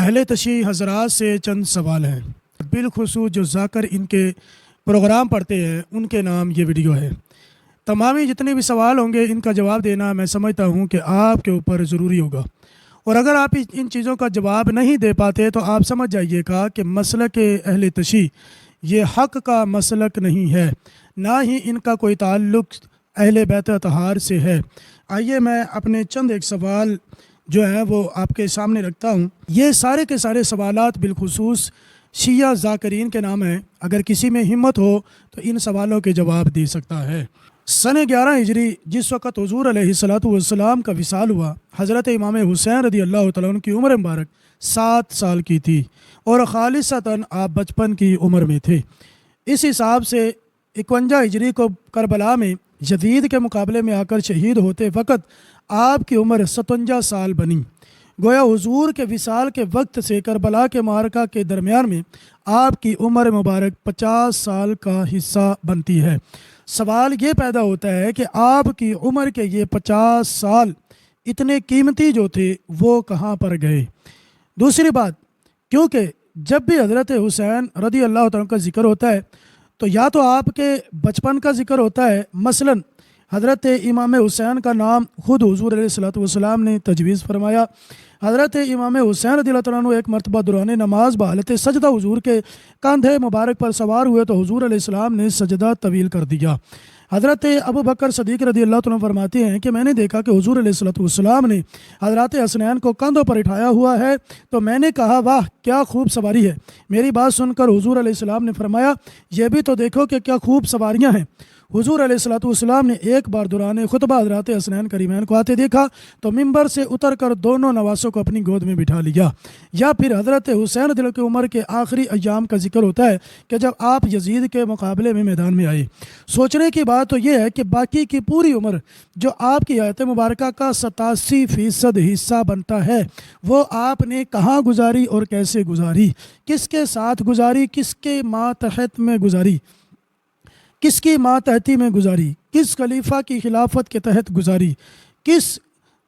اہل تشیع حضرات سے چند سوال ہیں، بالخصوص جو ذاکر ان کے پروگرام پڑھتے ہیں ان کے نام یہ ویڈیو ہے۔ تمامی جتنے بھی سوال ہوں گے ان کا جواب دینا میں سمجھتا ہوں کہ آپ کے اوپر ضروری ہوگا، اور اگر آپ ان چیزوں کا جواب نہیں دے پاتے تو آپ سمجھ جائیے گا کہ مسلک اہل تشیع یہ حق کا مسلک نہیں ہے، نہ ہی ان کا کوئی تعلق اہل بیت اطہار سے ہے۔ آئیے میں اپنے چند ایک سوال جو ہے وہ آپ کے سامنے رکھتا ہوں۔ یہ سارے کے سارے سوالات بالخصوص شیعہ ذاکرین کے نام ہیں، اگر کسی میں ہمت ہو تو ان سوالوں کے جواب دے سکتا ہے۔ سن 11 ہجری جس وقت حضور علیہ السلام کا وصال ہوا، حضرت امام حسین رضی اللہ تعالیٰ عنہ کی عمر مبارک 7 سال کی تھی اور خالصتاً آپ بچپن کی عمر میں تھے۔ اس حساب سے 51 ہجری کو کربلا میں یزید کے مقابلے میں آ کر شہید ہوتے وقت آپ کی عمر 57 سال بنی۔ گویا حضور کے وصال کے وقت سے کربلا کے معرکہ کے درمیان میں آپ کی عمر مبارک 50 سال کا حصہ بنتی ہے۔ سوال یہ پیدا ہوتا ہے کہ آپ کی عمر کے یہ 50 سال اتنے قیمتی جو تھے وہ کہاں پر گئے؟ دوسری بات، کیونکہ جب بھی حضرت حسین رضی اللہ تعالیٰ کا ذکر ہوتا ہے تو یا تو آپ کے بچپن کا ذکر ہوتا ہے، مثلا حضرت امام حسین کا نام خود حضور علیہ السلام نے تجویز فرمایا۔ حضرت امام حسین رضی اللہ عنہ ایک مرتبہ دوران نماز بحالت سجدہ حضور کے کاندھے مبارک پر سوار ہوئے تو حضور علیہ السلام نے سجدہ طویل کر دیا۔ حضرت ابو بکر صدیق رضی اللہ عنہ فرماتے ہیں کہ میں نے دیکھا کہ حضور علیہ السلام نے حضرات حسنین کو کندھوں پر اٹھایا ہوا ہے، تو میں نے کہا واہ کیا خوب سواری ہے۔ میری بات سن کر حضور علیہ السلام نے فرمایا یہ بھی تو دیکھو کہ کیا خوب سواریاں ہیں۔ حضور علیہ السلام نے ایک بار دوران خطبہ حضرات حسنین کریمین کو آتے دیکھا تو ممبر سے اتر کر دونوں نواسوں کو اپنی گود میں بٹھا لیا۔ یا پھر حضرت حسین رضی اللہ کی عمر کے آخری ایام کا ذکر ہوتا ہے کہ جب آپ یزید کے مقابلے میں میدان میں آئے۔ سوچنے کی بات تو یہ ہے کہ باقی کی پوری عمر جو آپ کی حیات مبارکہ کا 87% حصہ بنتا ہے وہ آپ نے کہاں گزاری اور کیسے گزاری، کس کے ساتھ گزاری، کس کے ماتحت میں گزاری، کس کی ماتحتی میں گزاری، کس خلیفہ کی خلافت کے تحت گزاری، کس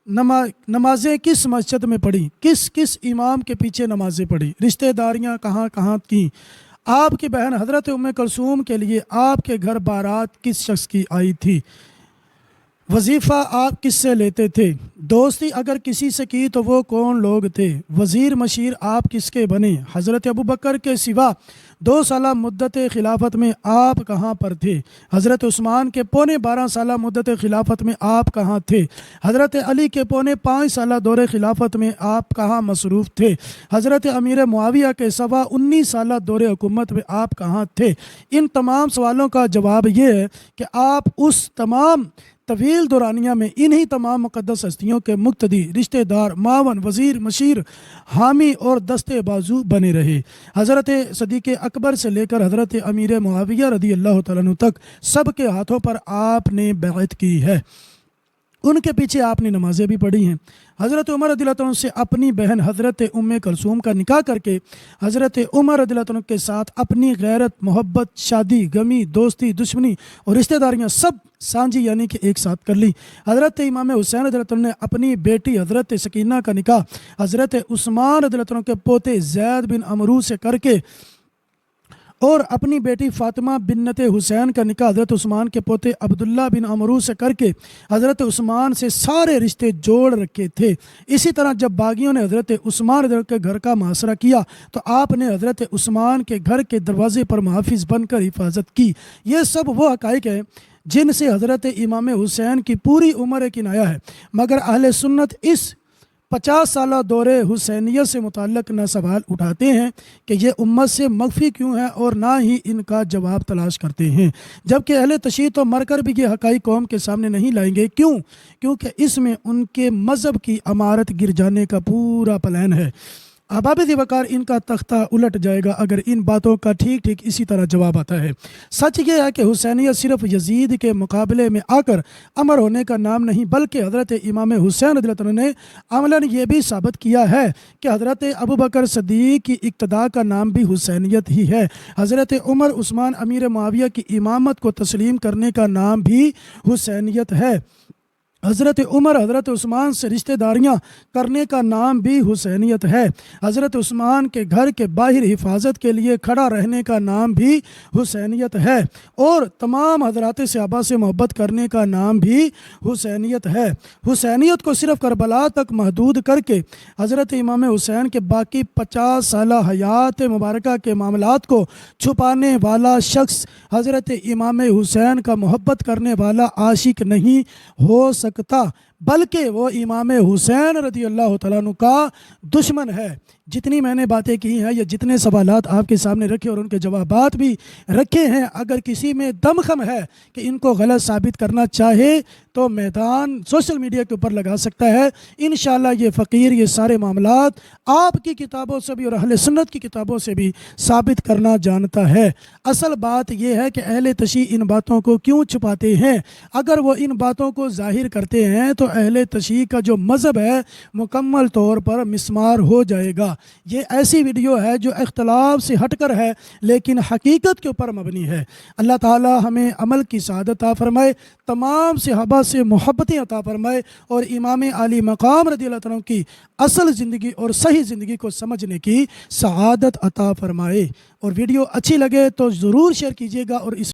نمازیں کس مسجد میں پڑھی، کس امام کے پیچھے نمازیں پڑھی، رشتہ داریاں کہاں کہاں کیں، آپ کی بہن حضرت ام کلثوم کے لیے آپ کے گھر بارات کس شخص کی آئی تھی، وظیفہ آپ کس سے لیتے تھے، دوستی اگر کسی سے کی تو وہ کون لوگ تھے، وزیر مشیر آپ کس کے بنے، حضرت ابو بکر کے سوا 2 سالہ مدت خلافت میں آپ کہاں پر تھے، حضرت عثمان کے پونے 12 سالہ مدت خلافت میں آپ کہاں تھے، حضرت علی کے پونے 5 سالہ دور خلافت میں آپ کہاں مصروف تھے، حضرت امیر معاویہ کے سوا 19 سالہ دور حکومت میں آپ کہاں تھے۔ ان تمام سوالوں کا جواب یہ ہے کہ آپ اس تمام طویل دورانیہ میں انہی تمام مقدس ہستیوں کے مقتدی، رشتہ دار، معاون، وزیر، مشیر، حامی اور دستے بازو بنے رہے۔ حضرت صدیق اکبر سے لے کر حضرت امیر معاویہ رضی اللہ تعالیٰ عنہ تک سب کے ہاتھوں پر آپ نے بیعت کی ہے، ان کے پیچھے آپ نے نمازیں بھی پڑھی ہیں۔ حضرت عمر رضی اللہ عنہ سے اپنی بہن حضرت ام کلثوم کا نکاح کر کے حضرت عمر رضی اللہ عنہ کے ساتھ اپنی غیرت، محبت، شادی، غمی، دوستی، دشمنی اور رشتہ داریاں سب سانجھی یعنی کہ ایک ساتھ کر لی۔ حضرت امام حسین رضی اللہ عنہ نے اپنی بیٹی حضرت سکینہ کا نکاح حضرت عثمان رضی اللہ عنہ کے پوتے زید بن عمرو سے کر کے اور اپنی بیٹی فاطمہ بنت حسین کا نکاح حضرت عثمان کے پوتے عبداللہ بن عمرو سے کر کے حضرت عثمان سے سارے رشتے جوڑ رکھے تھے۔ اسی طرح جب باغیوں نے حضرت عثمان رضی اللہ کے گھر کا محاصرہ کیا تو آپ نے حضرت عثمان کے گھر کے دروازے پر محافظ بن کر حفاظت کی۔ یہ سب وہ حقائق ہیں جن سے حضرت امام حسین کی پوری عمر کنایا ہے، مگر اہل سنت اس 50 سالہ دور حسینیت سے متعلق نہ سوال اٹھاتے ہیں کہ یہ امت سے مخفی کیوں ہے اور نہ ہی ان کا جواب تلاش کرتے ہیں، جبکہ اہل تشیع تو مر کر بھی یہ حقائق قوم کے سامنے نہیں لائیں گے۔ کیونکہ اس میں ان کے مذہب کی عمارت گر جانے کا پورا پلان ہے۔ ابابِ وقار ان کا تختہ الٹ جائے گا اگر ان باتوں کا ٹھیک اسی طرح جواب آتا ہے۔ سچ یہ ہے کہ حسینیت صرف یزید کے مقابلے میں آ کر امر ہونے کا نام نہیں، بلکہ حضرت امام حسین رضی اللہ عنہ نے عملاً یہ بھی ثابت کیا ہے کہ حضرت ابو بکر صدیق کی اقتداء کا نام بھی حسینیت ہی ہے، حضرت عمر عثمان امیر معاویہ کی امامت کو تسلیم کرنے کا نام بھی حسینیت ہے، حضرت عمر حضرت عثمان سے رشتہ داریاں کرنے کا نام بھی حسینیت ہے۔ حضرت عثمان کے گھر کے باہر حفاظت کے لیے کھڑا رہنے کا نام بھی حسینیت ہے، اور تمام حضرات صحابہ سے محبت کرنے کا نام بھی حسینیت ہے۔ حسینیت کو صرف کربلا تک محدود کر کے حضرت امام حسین کے باقی 50 سالہ حیات مبارکہ کے معاملات کو چھپانے والا شخص حضرت امام حسین کا محبت کرنے والا عاشق نہیں ہو سکتا، بلکہ وہ امام حسین رضی اللہ تعالیٰ عنہ کا دشمن ہے۔ جتنی میں نے باتیں کی ہیں یا جتنے سوالات آپ کے سامنے رکھے اور ان کے جوابات بھی رکھے ہیں، اگر کسی میں دم خم ہے کہ ان کو غلط ثابت کرنا چاہے تو میدان سوشل میڈیا کے اوپر لگا سکتا ہے۔ انشاءاللہ یہ فقیر یہ سارے معاملات آپ کی کتابوں سے بھی اور اہل سنت کی کتابوں سے بھی ثابت کرنا جانتا ہے۔ اصل بات یہ ہے کہ اہل تشیع ان باتوں کو کیوں چھپاتے ہیں؟ اگر وہ ان باتوں کو ظاہر کرتے ہیں تو اہل تشیع کا جو مذہب ہے مکمل طور پر مسمار ہو جائے گا۔ یہ ایسی ویڈیو ہے جو اختلاف سے ہٹ کر ہے لیکن حقیقت کے اوپر مبنی ہے۔ اللہ تعالی ہمیں عمل کی سعادت عطا فرمائے، تمام صحابہ سے محبتیں عطا فرمائے، اور امام علی مقام رضی اللہ عنہ کی اصل زندگی اور صحیح زندگی کو سمجھنے کی سعادت عطا فرمائے۔ اور ویڈیو اچھی لگے تو ضرور شیئر کیجیے گا، اور اس